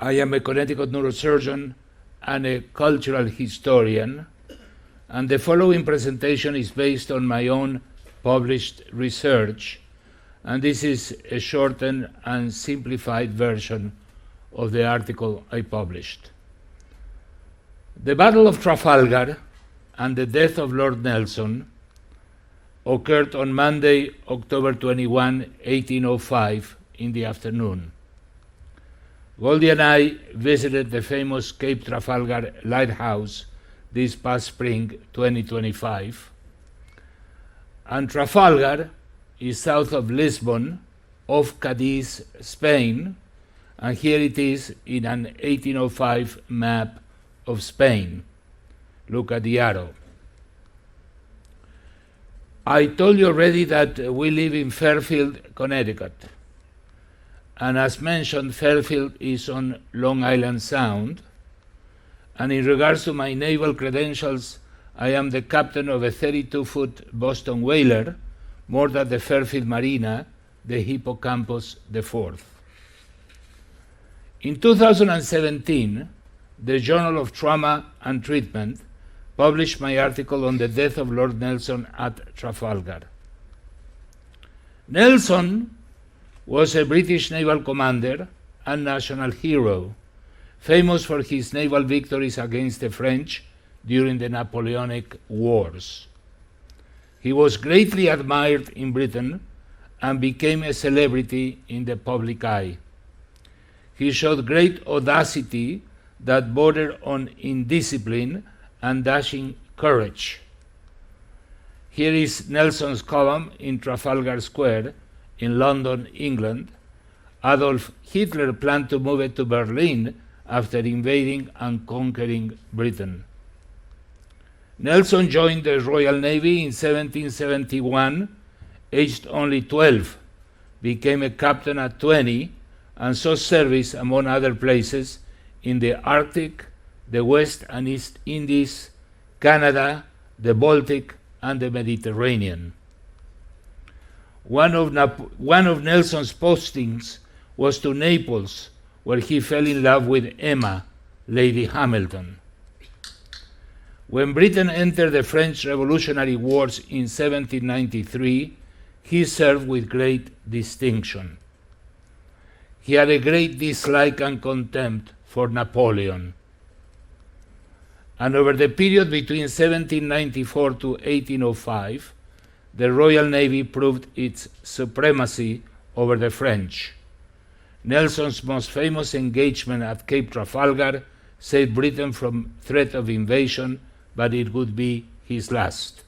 I am a Connecticut neurosurgeon and a cultural historian, and the following presentation is based on my own published research, and this is a shortened and simplified version of the article I published. The Battle of Trafalgar and the death of Lord Nelson occurred on Monday, October 21, 1805, in the afternoon. Goldie and I visited the famous Cape Trafalgar Lighthouse this past spring, 2025. And Trafalgar is south of Lisbon, off Cadiz, Spain, and here it is in an 1805 map of Spain. Look at the arrow. I told you already that we live in Fairfield, Connecticut. And as mentioned, Fairfield is on Long Island Sound. And in regards to my naval credentials, I am the captain of a 32-foot Boston whaler, moored at the Fairfield Marina, the Hippocampus IV. In 2017, the Journal of Trauma and Treatment published my article on the death of Lord Nelson at Trafalgar. Nelson was a British naval commander and national hero, famous for his naval victories against the French during the Napoleonic Wars. He was greatly admired in Britain and became a celebrity in the public eye. He showed great audacity that bordered on indiscipline and dashing courage. Here is Nelson's column in Trafalgar Square in London, England. Adolf Hitler planned to move it to Berlin after invading and conquering Britain. Nelson joined the Royal Navy in 1771, aged only 12, became a captain at 20, and saw service, among other places, in the Arctic, the West and East Indies, Canada, the Baltic, and the Mediterranean. One of Nelson's postings was to Naples, where he fell in love with Emma, Lady Hamilton. When Britain entered the French Revolutionary Wars in 1793, he served with great distinction. He had a great dislike and contempt for Napoleon. And over the period between 1794 to 1805, the Royal Navy proved its supremacy over the French. Nelson's most famous engagement at Cape Trafalgar saved Britain from threat of invasion, but it would be his last.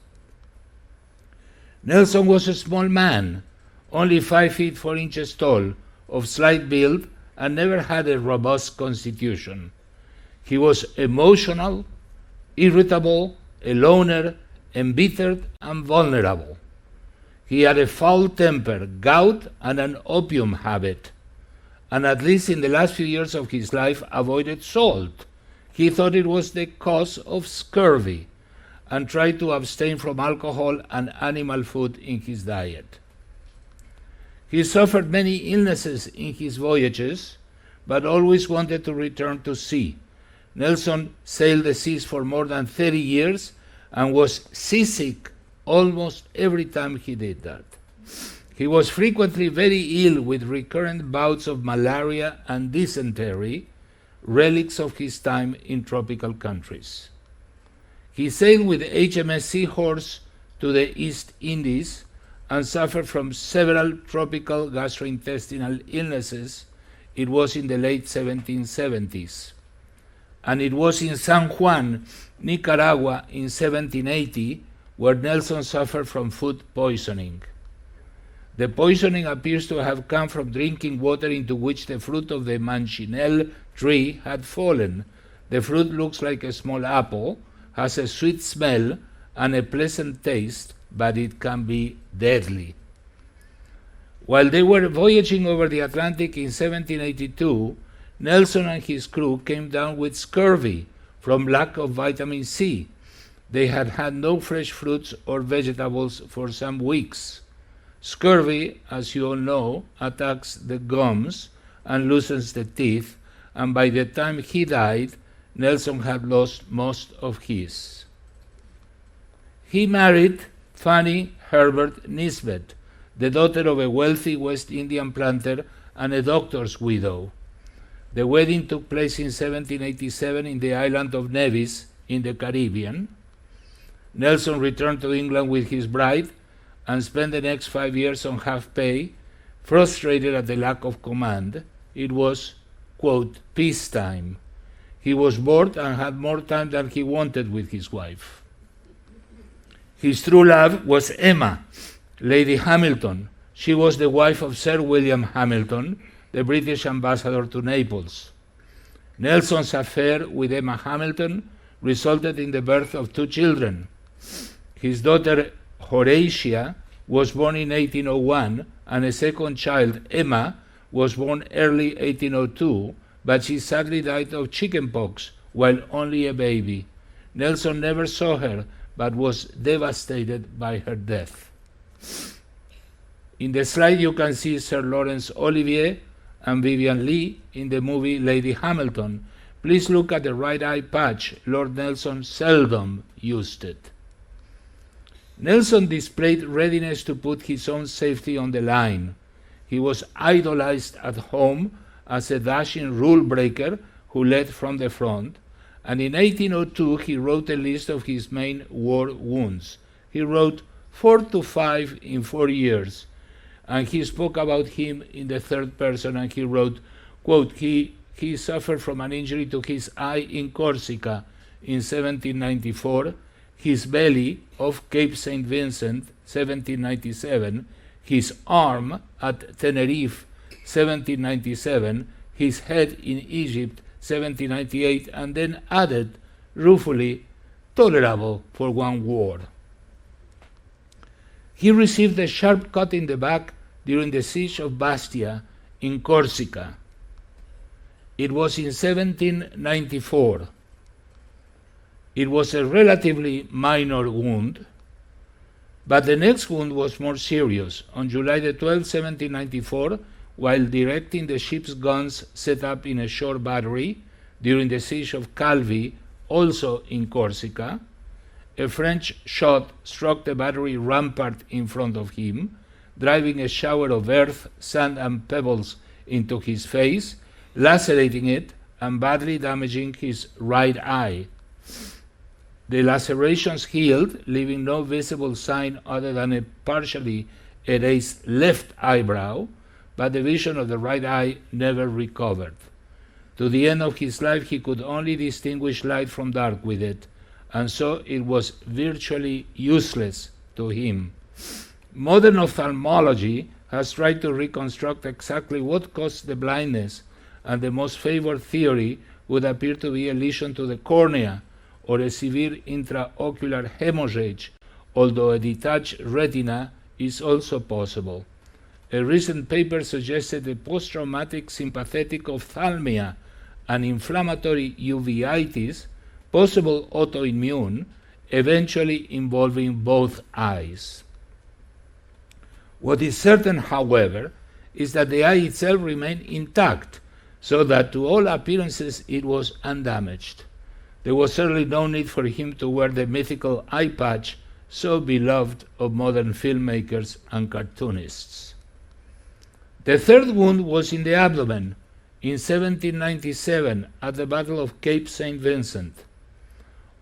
Nelson was a small man, only 5 feet 4 inches tall, of slight build, and never had a robust constitution. He was emotional, irritable, a loner, embittered, and vulnerable. He had a foul temper, gout, and an opium habit, and at least in the last few years of his life avoided salt. He thought it was the cause of scurvy, and tried to abstain from alcohol and animal food in his diet. He suffered many illnesses in his voyages, but always wanted to return to sea. Nelson sailed the seas for more than 30 years and was seasick almost every time he did that. He was frequently very ill with recurrent bouts of malaria and dysentery, relics of his time in tropical countries. He sailed with HMS Seahorse to the East Indies and suffered from several tropical gastrointestinal illnesses. It was in the late 1770s. And it was in San Juan, Nicaragua, in 1780, where Nelson suffered from food poisoning. The poisoning appears to have come from drinking water into which the fruit of the manchineel tree had fallen. The fruit looks like a small apple, has a sweet smell and a pleasant taste, but it can be deadly. While they were voyaging over the Atlantic in 1782, Nelson and his crew came down with scurvy from lack of vitamin C. They had had no fresh fruits or vegetables for some weeks. Scurvy, as you all know, attacks the gums and loosens the teeth and by the time he died, Nelson had lost most of his. He married Fanny Herbert Nisbet, the daughter of a wealthy West Indian planter and a doctor's widow. The wedding took place in 1787 in the island of Nevis in the Caribbean. Nelson returned to England with his bride and spent the next 5 years on half pay, frustrated at the lack of command. It was, quote, peacetime. He was bored and had more time than he wanted with his wife. His true love was Emma, Lady Hamilton. She was the wife of Sir William Hamilton, the British ambassador to Naples. Nelson's affair with Emma Hamilton resulted in the birth of 2 children. His daughter Horatia was born in 1801, and a second child, Emma, was born early 1802, but she sadly died of chickenpox while only a baby. Nelson never saw her, but was devastated by her death. In the slide you can see Sir Laurence Olivier and Vivian Leigh in the movie Lady Hamilton. Please look at the right eye patch. Lord Nelson seldom used it. Nelson displayed readiness to put his own safety on the line. He was idolized at home as a dashing rule breaker who led from the front, and in 1802 he wrote a list of his main war wounds. He wrote 4 to 5 in 4 years, and he spoke about him in the third person, and he wrote, quote, he suffered from an injury to his eye in Corsica in 1794, his belly off Cape St. Vincent, 1797, his arm at Tenerife, 1797, his head in Egypt, 1798, and then added, ruefully, tolerable for one war. He received a sharp cut in the back during the siege of Bastia in Corsica. It was in 1794. It was a relatively minor wound, but the next wound was more serious. On July the 12th, 1794, while directing the ship's guns set up in a shore battery during the siege of Calvi, also in Corsica, a French shot struck the battery rampart in front of him, driving a shower of earth, sand, and pebbles into his face, lacerating it and badly damaging his right eye. The lacerations healed, leaving no visible sign other than a partially erased left eyebrow, but the vision of the right eye never recovered. To the end of his life, he could only distinguish light from dark with it, and so it was virtually useless to him. Modern ophthalmology has tried to reconstruct exactly what caused the blindness, and the most favored theory would appear to be a lesion to the cornea or a severe intraocular hemorrhage, although a detached retina is also possible. A recent paper suggested a post-traumatic sympathetic ophthalmia, an inflammatory uveitis, possible autoimmune, eventually involving both eyes. What is certain, however, is that the eye itself remained intact, so that to all appearances it was undamaged. There was certainly no need for him to wear the mythical eye patch so beloved of modern filmmakers and cartoonists. The third wound was in the abdomen in 1797 at the Battle of Cape St. Vincent,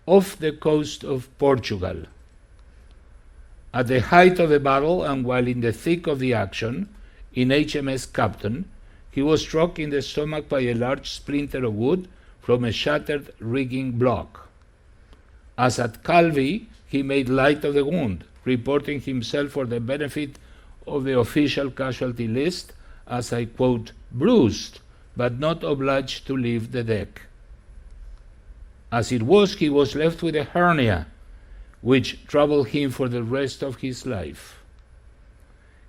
off the coast of Portugal. At the height of the battle and while in the thick of the action, in HMS Captain, he was struck in the stomach by a large splinter of wood from a shattered rigging block. As at Calvi, he made light of the wound, reporting himself for the benefit of the official casualty list as, I quote, bruised, but not obliged to leave the deck. As it was, he was left with a hernia, which troubled him for the rest of his life.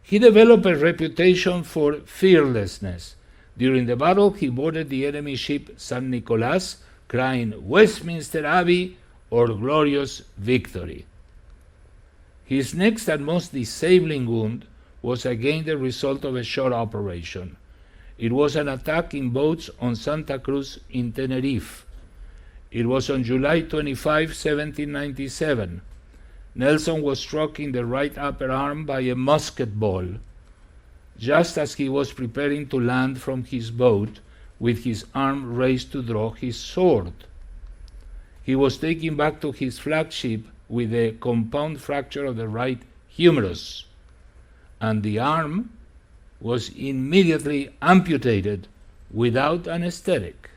He developed a reputation for fearlessness. During the battle, he boarded the enemy ship San Nicolas, crying, "Westminster Abbey," or "Glorious Victory." His next and most disabling wound was again the result of a short operation. It was an attack in boats on Santa Cruz in Tenerife. It was on July 25, 1797. Nelson was struck in the right upper arm by a musket ball, just as he was preparing to land from his boat with his arm raised to draw his sword. He was taken back to his flagship with a compound fracture of the right humerus, and the arm was immediately amputated without anesthetic.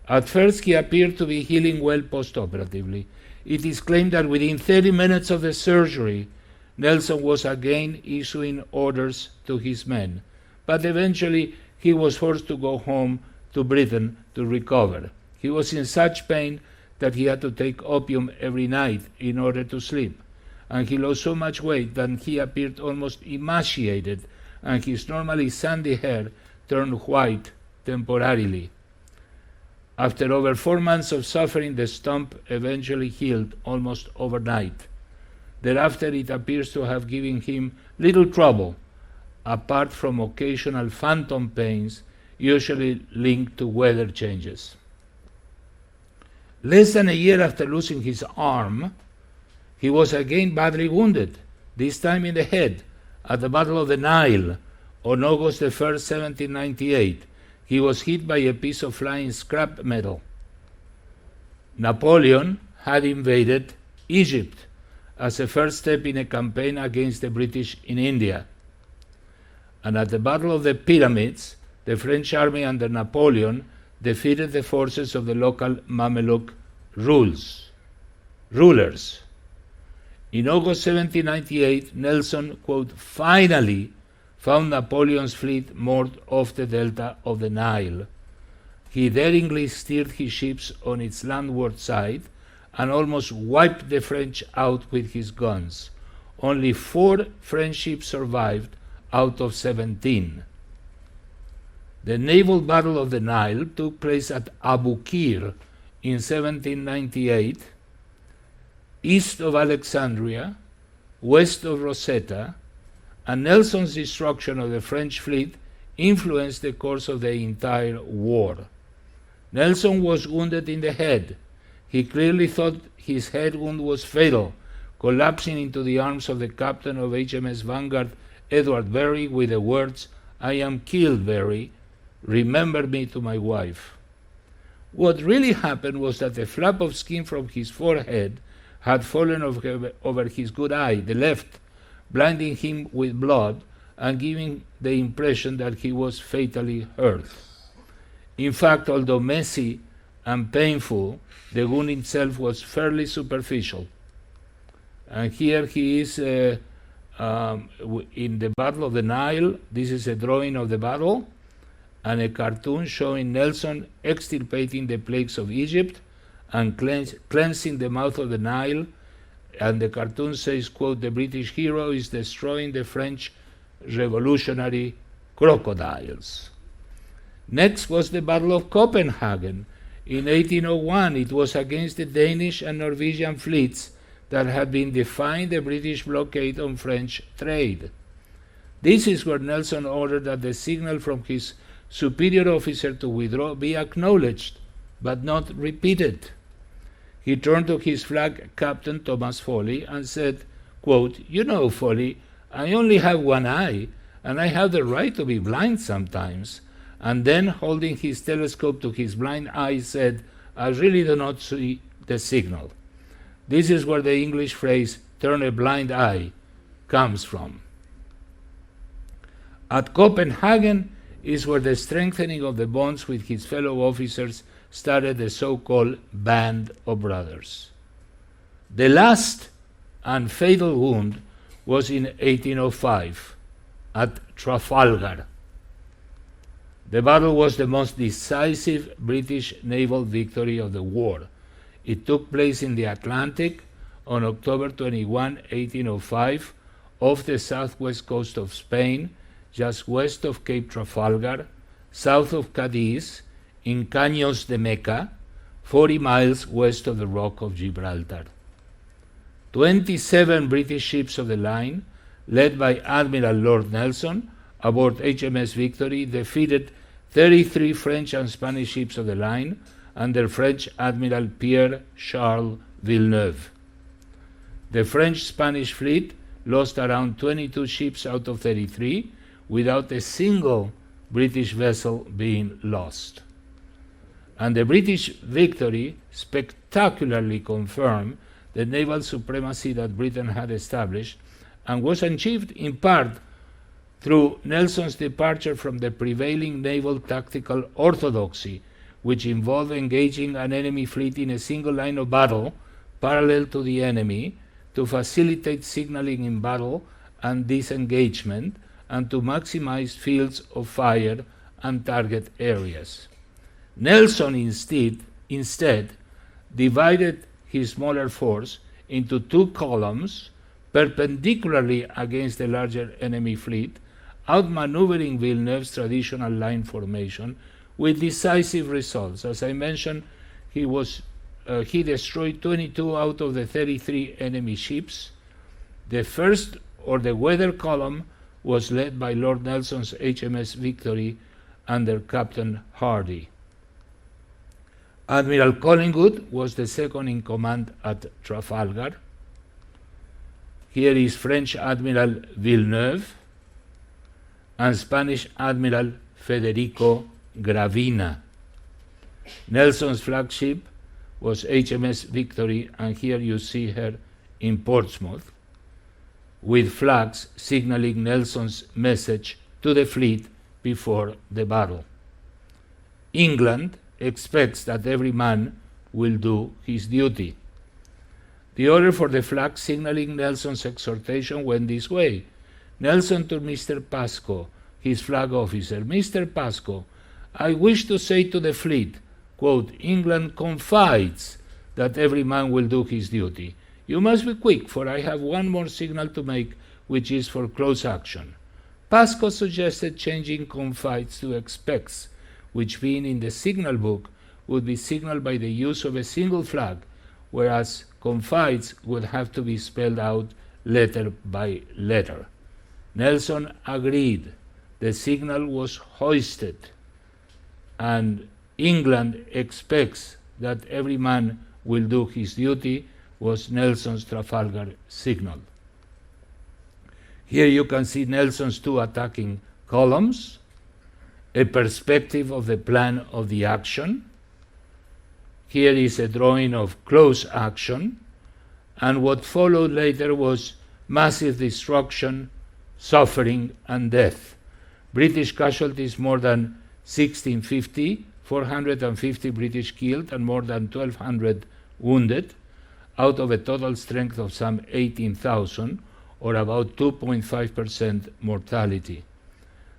At first he appeared to be healing well postoperatively. It is claimed that within 30 minutes of the surgery, Nelson was again issuing orders to his men, but eventually he was forced to go home to Britain to recover. He was in such pain that he had to take opium every night in order to sleep, and he lost so much weight that he appeared almost emaciated, and his normally sandy hair turned white temporarily. After over 4 months of suffering, the stump eventually healed almost overnight. Thereafter, it appears to have given him little trouble, apart from occasional phantom pains, usually linked to weather changes. Less than a year after losing his arm, he was again badly wounded, this time in the head, at the Battle of the Nile on August 1, 1798. He was hit by a piece of flying scrap metal. Napoleon had invaded Egypt as a first step in a campaign against the British in India. And at the Battle of the Pyramids, the French army under Napoleon defeated the forces of the local Mameluke rulers. In August 1798, Nelson, quote, finally found Napoleon's fleet moored off the delta of the Nile. He daringly steered his ships on its landward side and almost wiped the French out with his guns. Only 4 French ships survived out of 17. The naval battle of the Nile took place at Abu Qir in 1798, east of Alexandria, west of Rosetta, and Nelson's destruction of the French fleet influenced the course of the entire war. Nelson was wounded in the head. He clearly thought his head wound was fatal, collapsing into the arms of the captain of HMS Vanguard, Edward Berry, with the words, "I am killed, Berry. Remember me to my wife." What really happened was that a flap of skin from his forehead had fallen over his good eye, the left, blinding him with blood and giving the impression that he was fatally hurt. In fact, although messy and painful, the wound itself was fairly superficial. And here he is in the Battle of the Nile. This is a drawing of the battle and a cartoon showing Nelson extirpating the plagues of Egypt and cleansing the mouth of the Nile. And the cartoon says, quote, "The British hero is destroying the French revolutionary crocodiles." Next was the Battle of Copenhagen. In 1801, it was against the Danish and Norwegian fleets that had been defying the British blockade on French trade. This is where Nelson ordered that the signal from his superior officer to withdraw be acknowledged, but not repeated. He turned to his flag captain, Thomas Foley, and said, quote, "You know, Foley, I only have one eye, and I have the right to be blind sometimes." And then, holding his telescope to his blind eye, said, "I really do not see the signal." This is where the English phrase, "turn a blind eye," comes from. At Copenhagen is where the strengthening of the bonds with his fellow officers started the so-called Band of Brothers. The last and fatal wound was in 1805 at Trafalgar. The battle was the most decisive British naval victory of the war. It took place in the Atlantic on October 21, 1805, off the southwest coast of Spain, just west of Cape Trafalgar, south of Cadiz, in Caños de Meca, 40 miles west of the Rock of Gibraltar. 27 British ships of the line, led by Admiral Lord Nelson, aboard HMS Victory defeated 33 French and Spanish ships of the line under French Admiral Pierre-Charles Villeneuve. The French-Spanish fleet lost around 22 ships out of 33, without a single British vessel being lost. And the British victory spectacularly confirmed the naval supremacy that Britain had established, and was achieved in part through Nelson's departure from the prevailing naval tactical orthodoxy, which involved engaging an enemy fleet in a single line of battle parallel to the enemy to facilitate signaling in battle and disengagement, and to maximize fields of fire and target areas. Nelson instead divided his smaller force into two columns perpendicularly against the larger enemy fleet, outmaneuvering Villeneuve's traditional line formation with decisive results. As I mentioned, he destroyed 22 out of the 33 enemy ships. The first, or the weather column, was led by Lord Nelson's HMS Victory under Captain Hardy. Admiral Collingwood was the second in command at Trafalgar. Here is French Admiral Villeneuve and Spanish Admiral Federico Gravina. Nelson's flagship was HMS Victory, and here you see her in Portsmouth, with flags signaling Nelson's message to the fleet before the battle. England expects that every man will do his duty. The order for the flag signaling Nelson's exhortation went this way. Nelson to Mr. Pascoe, his flag officer, Mr. Pascoe, I wish to say to the fleet, quote, England confides that every man will do his duty. You must be quick, for I have one more signal to make, which is for close action. Pascoe suggested changing confides to expects, which being in the signal book would be signaled by the use of a single flag, whereas confides would have to be spelled out letter by letter. Nelson agreed. The signal was hoisted, and England expects that every man will do his duty was Nelson's Trafalgar signal. Here you can see Nelson's two attacking columns, a perspective of the plan of the action. Here is a drawing of close action, and what followed later was massive destruction, suffering, and death. British casualties more than 1650, 450 British killed and more than 1,200 wounded, out of a total strength of some 18,000, or about 2.5% mortality.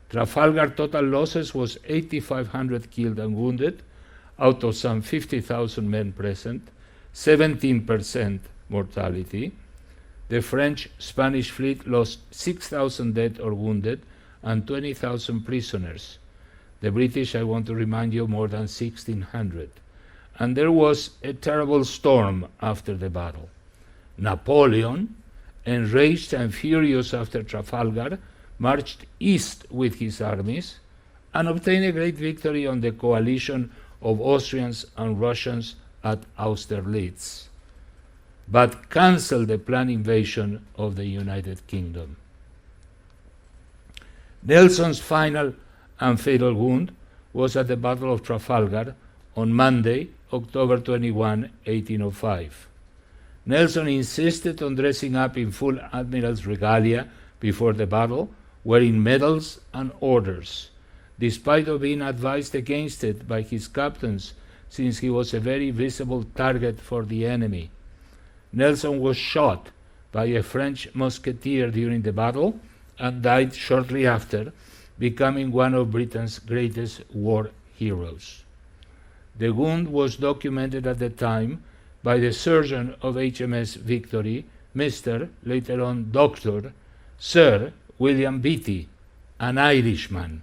Trafalgar total losses was 8,500 killed and wounded, out of some 50,000 men present, 17% mortality. The French-Spanish fleet lost 6,000 dead or wounded and 20,000 prisoners. The British, I want to remind you, more than 1,600. And there was a terrible storm after the battle. Napoleon, enraged and furious after Trafalgar, marched east with his armies and obtained a great victory on the coalition of Austrians and Russians at Austerlitz, but cancelled the planned invasion of the United Kingdom. Nelson's final and fatal wound was at the Battle of Trafalgar on Monday, October 21, 1805. Nelson insisted on dressing up in full admiral's regalia before the battle, wearing medals and orders, despite of being advised against it by his captains, since he was a very visible target for the enemy. Nelson was shot by a French musketeer during the battle and died shortly after, becoming one of Britain's greatest war heroes. The wound was documented at the time by the surgeon of HMS Victory, Mr., later on Dr. Sir William Beatty, an Irishman.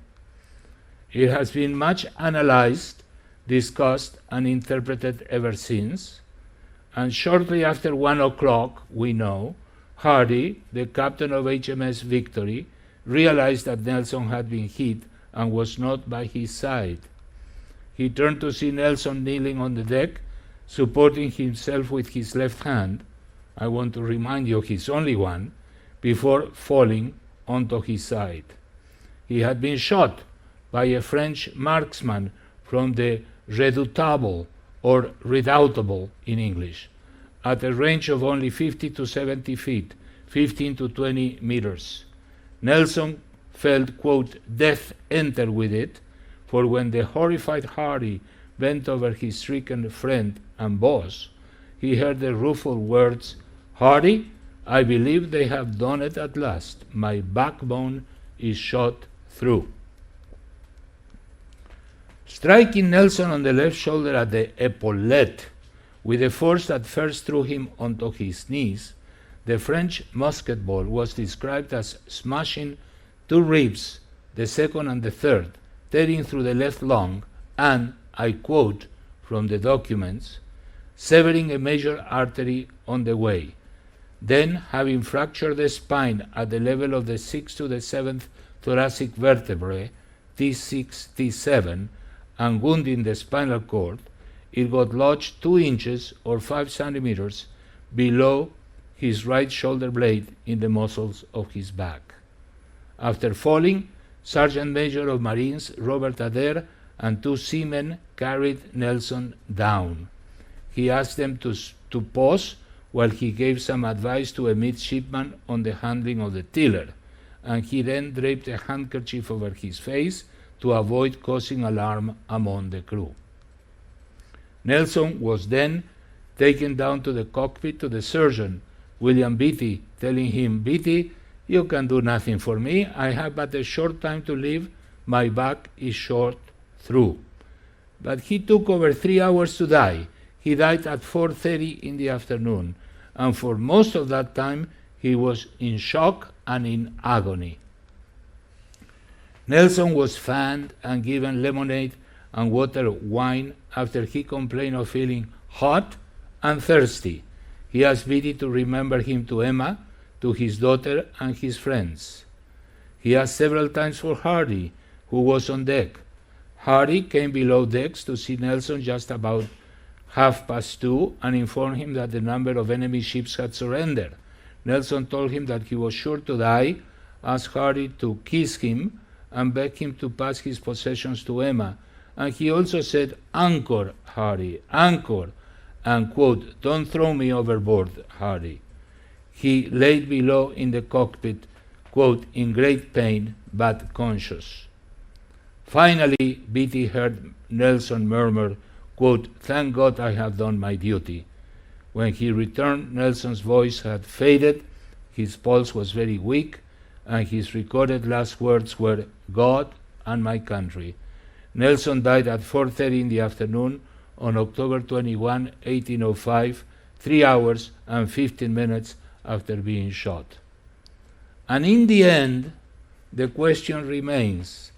It has been much analyzed, discussed, and interpreted ever since, and shortly after 1 o'clock, we know, Hardy, the captain of HMS Victory, realized that Nelson had been hit and was not by his side. He turned to see Nelson kneeling on the deck, supporting himself with his left hand, I want to remind you his only one, before falling onto his side. He had been shot by a French marksman from the Redoutable, or Redoubtable in English, at a range of only 50 to 70 feet, 15 to 20 meters. Nelson felt, quote, death enter with it, for when the horrified Hardy bent over his stricken friend and boss, he heard the rueful words, Hardy, I believe they have done it at last. My backbone is shot through. Striking Nelson on the left shoulder at the epaulette with a force that first threw him onto his knees, the French musket ball was described as smashing two ribs, the second and the third, tearing through the left lung, and, I quote from the documents, severing a major artery on the way. Then, having fractured the spine at the level of the 6th to the 7th thoracic vertebrae, T6, T7, and wounding the spinal cord, it got lodged 2 inches or 5 centimeters below his right shoulder blade in the muscles of his back. After falling, Sergeant Major of Marines Robert Adair and 2 seamen carried Nelson down. He asked them to pause while he gave some advice to a midshipman on the handling of the tiller, and he then draped a handkerchief over his face to avoid causing alarm among the crew. Nelson was then taken down to the cockpit to the surgeon, William Beatty, telling him, Beatty, you can do nothing for me. I have but a short time to live. My back is shot through. But he took over 3 hours to die. He died at 4:30 in the afternoon, and for most of that time he was in shock and in agony. Nelson was fanned and given lemonade and water wine after he complained of feeling hot and thirsty. He asked Beatty to remember him to Emma, to his daughter and his friends. He asked several times for Hardy, who was on deck. Hardy came below decks to see Nelson just about 2:30 and informed him that the number of enemy ships had surrendered. Nelson told him that he was sure to die, asked Hardy to kiss him, and begged him to pass his possessions to Emma. And he also said, Anchor, Hardy, anchor, and, quote, don't throw me overboard, Hardy. He laid below in the cockpit, quote, in great pain, but conscious. Finally, Beatty heard Nelson murmur, quote, thank God I have done my duty. When he returned, Nelson's voice had faded, his pulse was very weak, and his recorded last words were, God and my country. Nelson died at 4:30 in the afternoon on October 21, 1805, 3 hours and 15 minutes after being shot. And in the end, the question remains,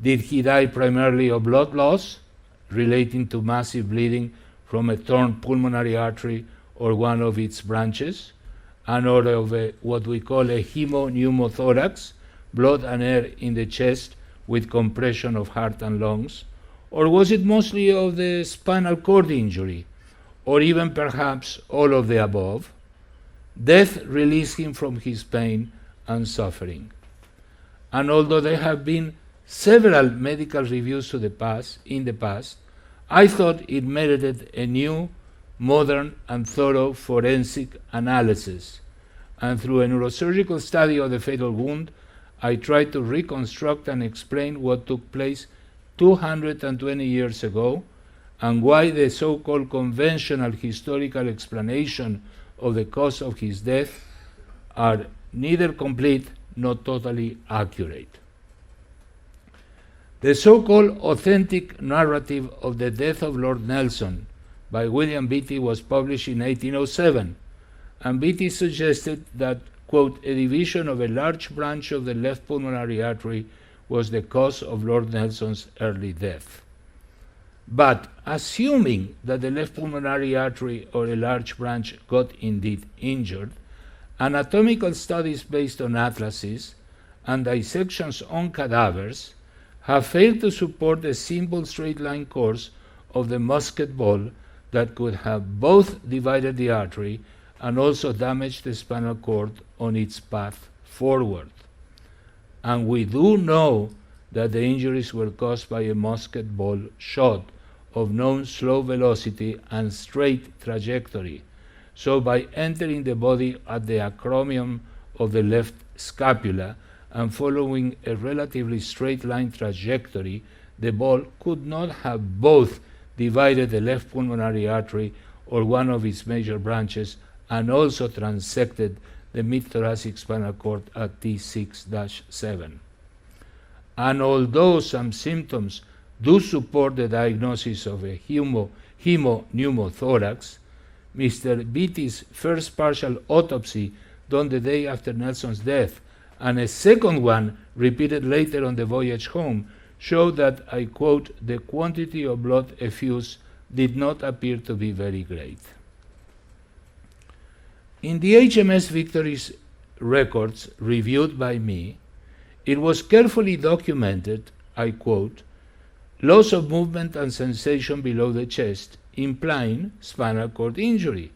did he die primarily of blood loss, relating to massive bleeding from a torn pulmonary artery or one of its branches, and or of what we call a hemopneumothorax, blood and air in the chest with compression of heart and lungs, or was it mostly of the spinal cord injury, or even perhaps all of the above? Death released him from his pain and suffering. And although there have been several medical reviews in the past, I thought it merited a new, modern, and thorough forensic analysis. And through a neurosurgical study of the fatal wound, I tried to reconstruct and explain what took place 220 years ago and why the so-called conventional historical explanation of the cause of his death are neither complete nor totally accurate. The so-called authentic narrative of the death of Lord Nelson by William Beatty was published in 1807, and Beatty suggested that, quote, a division of a large branch of the left pulmonary artery was the cause of Lord Nelson's early death. But assuming that the left pulmonary artery or a large branch got indeed injured, anatomical studies based on atlases and dissections on cadavers have failed to support the simple straight-line course of the musket ball that could have both divided the artery and also damaged the spinal cord on its path forward. And we do know that the injuries were caused by a musket ball shot of known slow velocity and straight trajectory. So by entering the body at the acromion of the left scapula and following a relatively straight line trajectory, the ball could not have both divided the left pulmonary artery or one of its major branches and also transected the mid-thoracic spinal cord at T6-7. And although some symptoms do support the diagnosis of a hemopneumothorax, Mr. Beatty's first partial autopsy done the day after Nelson's death and a second one repeated later on the voyage home showed that, I quote, the quantity of blood effused did not appear to be very great. In the HMS Victory's records reviewed by me, it was carefully documented, I quote, loss of movement and sensation below the chest, implying spinal cord injury,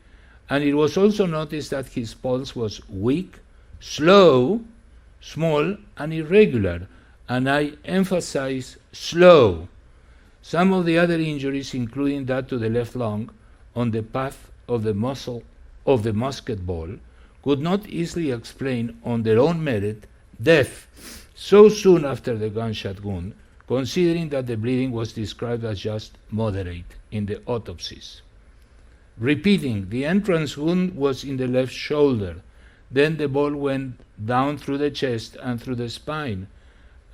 and it was also noticed that his pulse was weak, slow, small, and irregular, and I emphasize slow. Some of the other injuries, including that to the left lung on the path of the muscle of the musket ball, could not easily explain on their own merit death so soon after the gunshot wound, considering that the bleeding was described as just moderate in the autopsies. Repeating, the entrance wound was in the left shoulder, then the ball went down through the chest and through the spine,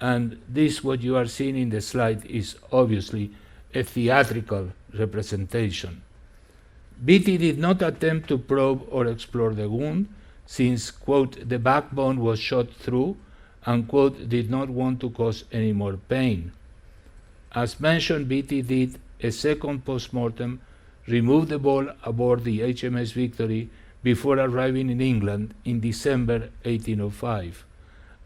and this, what you are seeing in the slide, is obviously a theatrical representation. Beatty did not attempt to probe or explore the wound, since, quote, the backbone was shot through and, quote, did not want to cause any more pain. As mentioned, Beatty did a second postmortem, removed the ball aboard the HMS Victory before arriving in England in December 1805.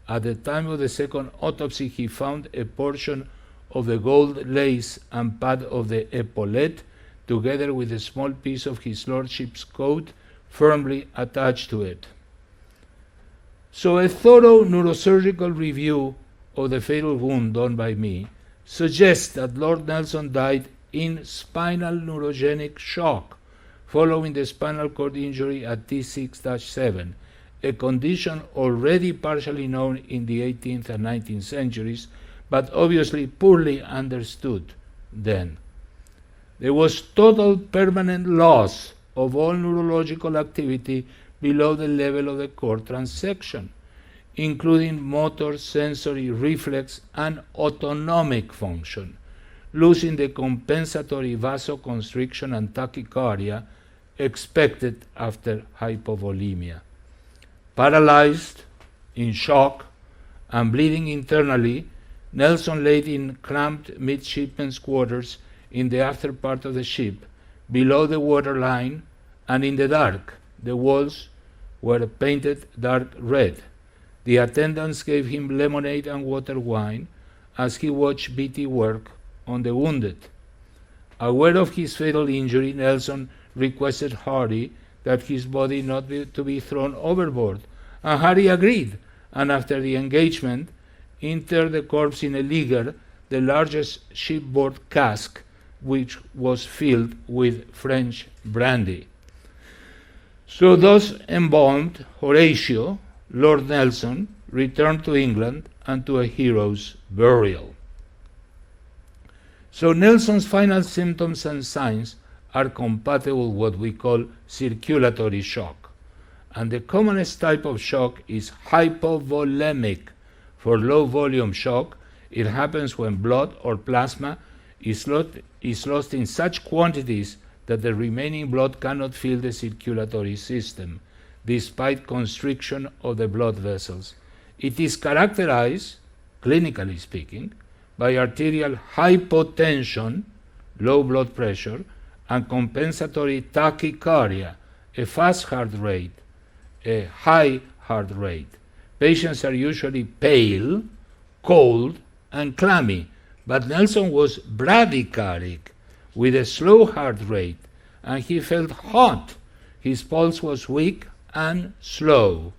At the time of the second autopsy, he found a portion of the gold lace and pad of the epaulette, together with a small piece of his lordship's coat firmly attached to it. So a thorough neurosurgical review of the fatal wound done by me suggests that Lord Nelson died in spinal neurogenic shock following the spinal cord injury at T6-7, a condition already partially known in the 18th and 19th centuries, but obviously poorly understood then. There was total permanent loss of all neurological activity below the level of the cord transection, including motor, sensory, reflex, and autonomic function, losing the compensatory vasoconstriction and tachycardia expected after hypovolemia. Paralyzed, in shock, and bleeding internally, Nelson lay in cramped midshipmen's quarters in the after part of the ship, below the waterline and in the dark. The walls were painted dark red. The attendants gave him lemonade and water wine as he watched Beatty work on the wounded. Aware of his fatal injury, Nelson requested Hardy that his body not be to be thrown overboard, and Hardy agreed, and after the engagement, interred the corpse in a ligger, the largest shipboard cask, which was filled with French brandy. So thus embalmed, Horatio Lord Nelson returned to England and to a hero's burial. So Nelson's final symptoms and signs are compatible with what we call circulatory shock, and the commonest type of shock is hypovolemic. For low volume shock, it happens when blood or plasma is lost in such quantities that the remaining blood cannot fill the circulatory system, despite constriction of the blood vessels. It is characterized, clinically speaking, by arterial hypotension, low blood pressure, and compensatory tachycardia, a fast heart rate, a high heart rate, Patients are usually pale, cold, and clammy, but Nelson was bradycardic, with a slow heart rate, and he felt hot. His pulse was weak and slow.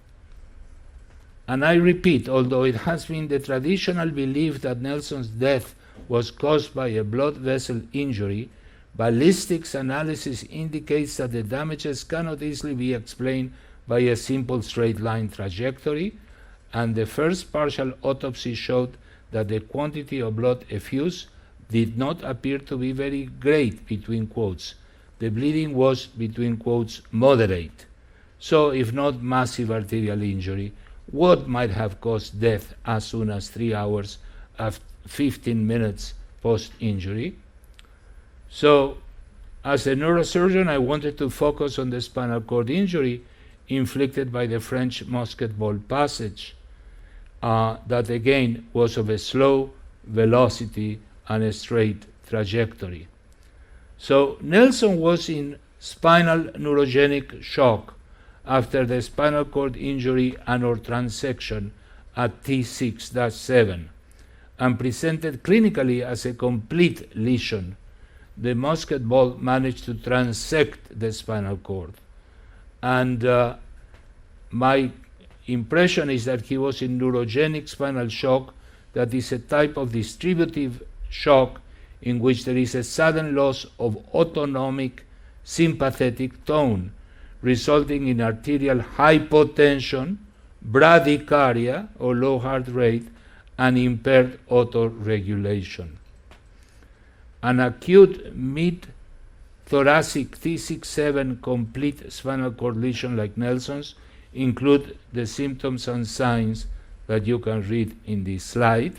And I repeat, although it has been the traditional belief that Nelson's death was caused by a blood vessel injury, ballistics analysis indicates that the damages cannot easily be explained by a simple straight line trajectory, and the first partial autopsy showed that the quantity of blood effused did not appear to be very great, between quotes. The bleeding was, between quotes, moderate. So, if not massive arterial injury, what might have caused death as soon as 3 hours after 15 minutes post-injury? So, as a neurosurgeon, I wanted to focus on the spinal cord injury inflicted by the French musket ball passage, that again was of a slow velocity and a straight trajectory. So Nelson was in spinal neurogenic shock after the spinal cord injury and/or transection at T6-7 and presented clinically as a complete lesion. The musket ball managed to transect the spinal cord. And my impression is that he was in neurogenic spinal shock, that is a type of distributive shock in which there is a sudden loss of autonomic sympathetic tone, resulting in arterial hypotension, bradycardia or low heart rate, and impaired autoregulation. An acute mid-thoracic T6-7 complete spinal cord lesion like Nelson's include the symptoms and signs that you can read in this slide.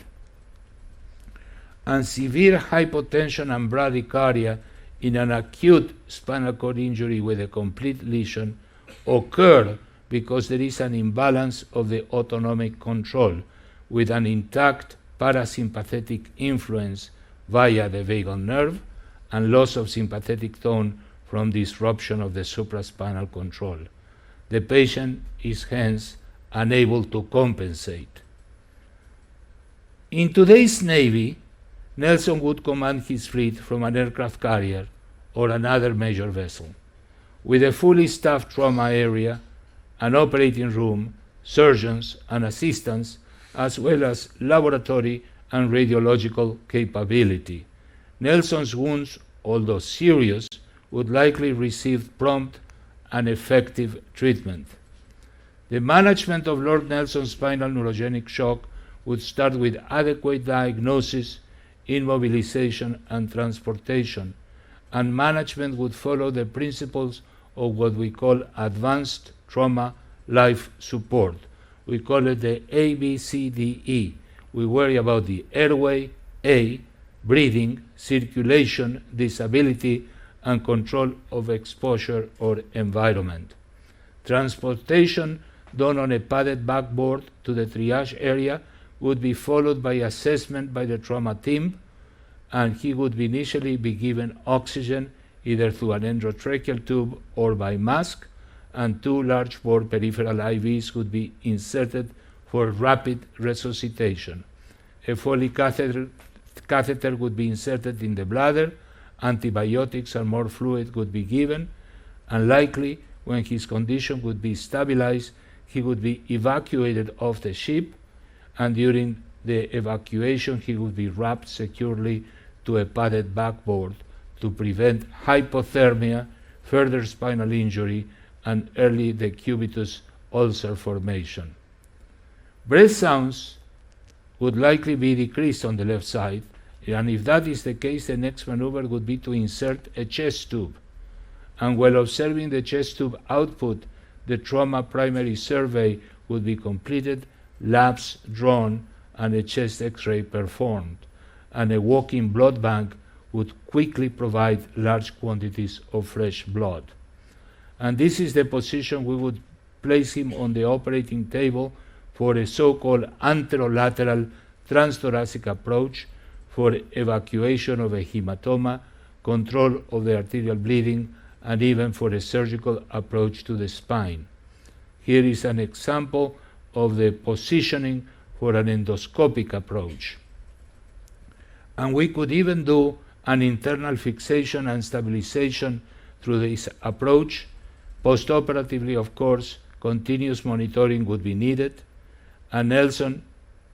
And severe hypotension and bradycardia in an acute spinal cord injury with a complete lesion occur because there is an imbalance of the autonomic control with an intact parasympathetic influence via the vagal nerve and loss of sympathetic tone from disruption of the supraspinal control. The patient is hence unable to compensate. In today's Navy, Nelson would command his fleet from an aircraft carrier or another major vessel, with a fully staffed trauma area, an operating room, surgeons and assistants, as well as laboratory and radiological capability. Nelson's wounds, although serious, would likely receive prompt and effective treatment. The management of Lord Nelson's spinal neurogenic shock would start with adequate diagnosis, immobilization, and transportation, and management would follow the principles of what we call advanced trauma life support. We call it the ABCDE. We worry about the airway, A, breathing, circulation, disability, and control of exposure or environment. Transportation done on a padded backboard to the triage area would be followed by assessment by the trauma team, and he would initially be given oxygen either through an endotracheal tube or by mask, and 2 large bore peripheral IVs would be inserted for rapid resuscitation. A Foley catheter would be inserted in the bladder, antibiotics and more fluid would be given, and likely, when his condition would be stabilized, he would be evacuated off the ship, and during the evacuation he would be wrapped securely to a padded backboard to prevent hypothermia, further spinal injury, and early decubitus ulcer formation. Breath sounds would likely be decreased on the left side, and if that is the case, the next maneuver would be to insert a chest tube. And while observing the chest tube output, the trauma primary survey would be completed, labs drawn, and a chest X-ray performed. And a walk-in blood bank would quickly provide large quantities of fresh blood. And this is the position we would place him on the operating table for a so-called anterolateral transthoracic approach for evacuation of a hematoma, control of the arterial bleeding, and even for a surgical approach to the spine. Here is an example of the positioning for an endoscopic approach. And we could even do an internal fixation and stabilization through this approach. Postoperatively, of course, continuous monitoring would be needed. And Nelson,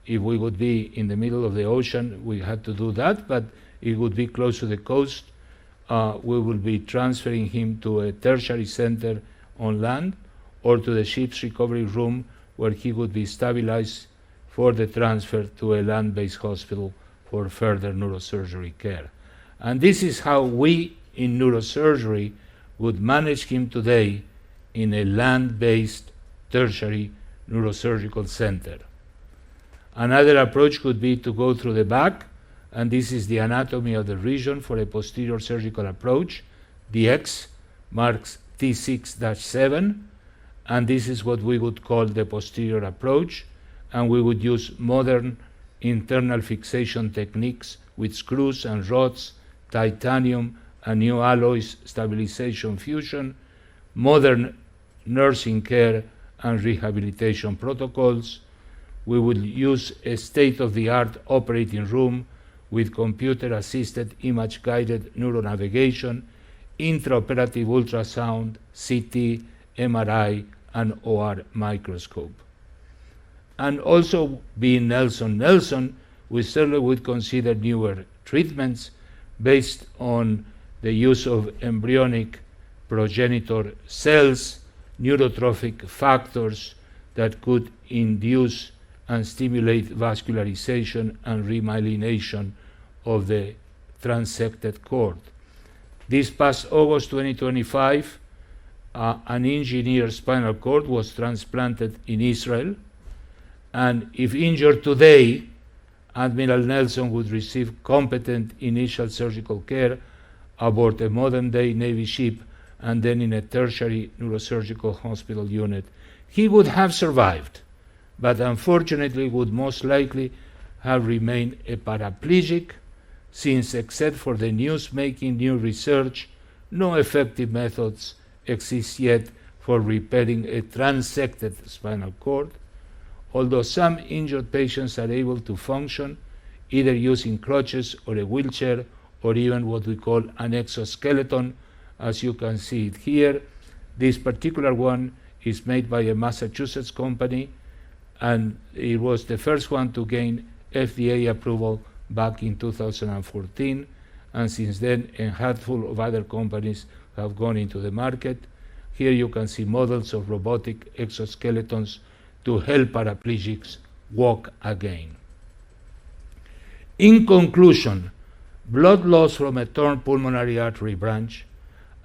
if we would be in the middle of the ocean, we had to do that, but it would be close to the coast. We will be transferring him to a tertiary center on land or to the ship's recovery room, where he would be stabilized for the transfer to a land-based hospital for further neurosurgery care. And this is how we in neurosurgery would manage him today in a land-based tertiary neurosurgical center. Another approach could be to go through the back, and this is the anatomy of the region for a posterior surgical approach. The X marks T6-7, and this is what we would call the posterior approach, and we would use modern internal fixation techniques with screws and rods, titanium and new alloys, stabilization fusion, modern nursing care and rehabilitation protocols. We would use a state-of-the-art operating room with computer-assisted image-guided neuronavigation, intraoperative ultrasound, CT, MRI, and OR microscope. And also, being Nelson, we certainly would consider newer treatments based on the use of embryonic progenitor cells, neurotrophic factors that could induce and stimulate vascularization and remyelination of the transected cord. This past August 2025, an engineered spinal cord was transplanted in Israel, and if injured today, Admiral Nelson would receive competent initial surgical care aboard a modern-day Navy ship and then in a tertiary neurosurgical hospital unit. He would have survived, but unfortunately would most likely have remained a paraplegic, since except for the news-making new research, no effective methods exist yet for repairing a transected spinal cord, although some injured patients are able to function either using crutches or a wheelchair or even what we call an exoskeleton, as you can see it here. This particular one is made by a Massachusetts company, and it was the first one to gain FDA approval back in 2014, and since then a handful of other companies have gone into the market. Here you can see models of robotic exoskeletons to help paraplegics walk again. In conclusion, blood loss from a torn pulmonary artery branch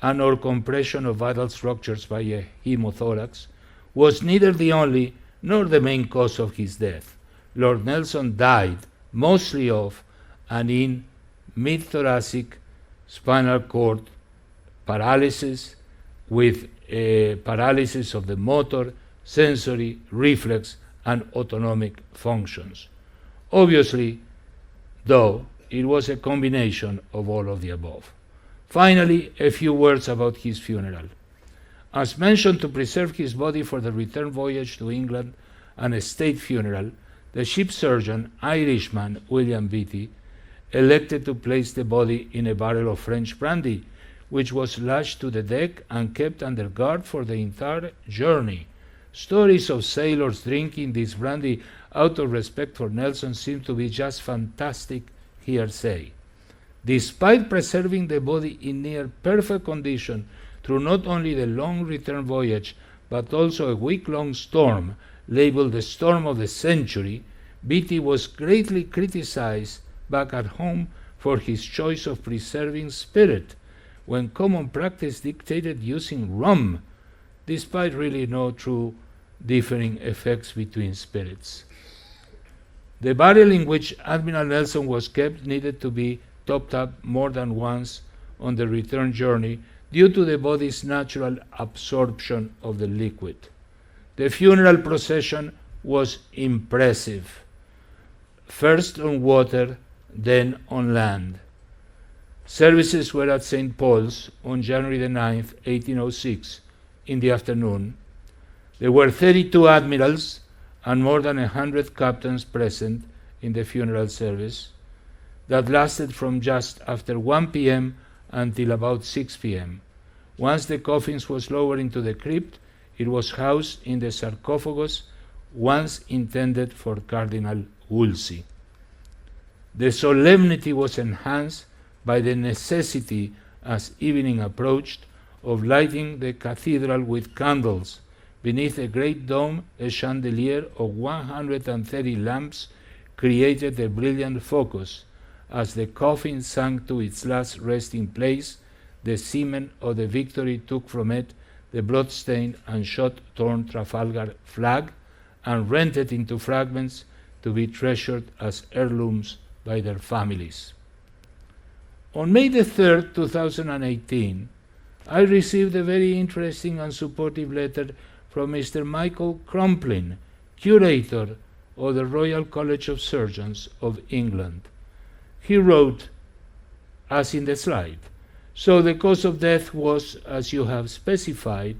and or compression of vital structures by a hemothorax was neither the only nor the main cause of his death. Lord Nelson died mostly of and in mid-thoracic spinal cord paralysis with paralysis of the motor, sensory, reflex, and autonomic functions. Obviously, though, it was a combination of all of the above. Finally, a few words about his funeral. As mentioned, to preserve his body for the return voyage to England and a state funeral, the ship's surgeon, Irishman William Beatty, elected to place the body in a barrel of French brandy, which was lashed to the deck and kept under guard for the entire journey. Stories of sailors drinking this brandy out of respect for Nelson seem to be just fantastic hearsay. Despite preserving the body in near perfect condition through not only the long return voyage, but also a week-long storm labeled the Storm of the Century, Beatty was greatly criticized back at home for his choice of preserving spirit, when common practice dictated using rum, despite really no true differing effects between spirits. The barrel in which Admiral Nelson was kept needed to be topped up more than once on the return journey due to the body's natural absorption of the liquid. The funeral procession was impressive, first on water, then on land. Services were at St. Paul's on January the 9th, 1806, in the afternoon. There were 32 admirals and more than 100 captains present in the funeral service that lasted from just after 1 p.m. until about 6 p.m. Once the coffin was lowered into the crypt, it was housed in the sarcophagus once intended for Cardinal Wolsey. The solemnity was enhanced by the necessity, as evening approached, of lighting the cathedral with candles. Beneath a great dome, a chandelier of 130 lamps created a brilliant focus. As the coffin sank to its last resting place, the seamen of the Victory took from it the blood-stained and shot-torn Trafalgar flag and rent it into fragments to be treasured as heirlooms by their families. On May the 3rd, 2018, I received a very interesting and supportive letter from Mr. Michael Crumplin, curator of the Royal College of Surgeons of England. He wrote, as in the slide, "So the cause of death was, as you have specified,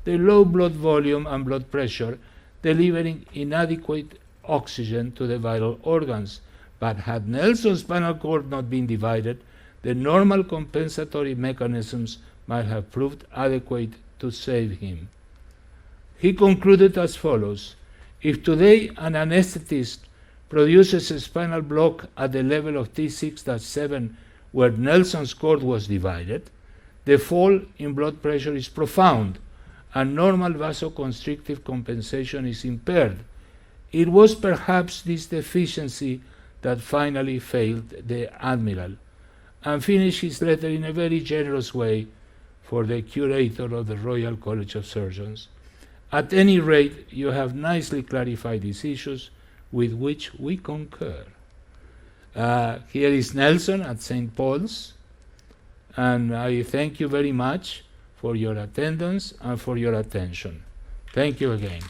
the low blood volume and blood pressure delivering inadequate oxygen to the vital organs. But had Nelson's spinal cord not been divided, the normal compensatory mechanisms might have proved adequate to save him." He concluded as follows: "If today an anesthetist produces a spinal block at the level of T6-7 where Nelson's cord was divided, the fall in blood pressure is profound and normal vasoconstrictive compensation is impaired. It was perhaps this deficiency that finally failed the Admiral," and finished his letter in a very generous way for the curator of the Royal College of Surgeons. "At any rate, you have nicely clarified these issues with which we concur." Here is Nelson at St. Paul's, and I thank you very much for your attendance and for your attention. Thank you again.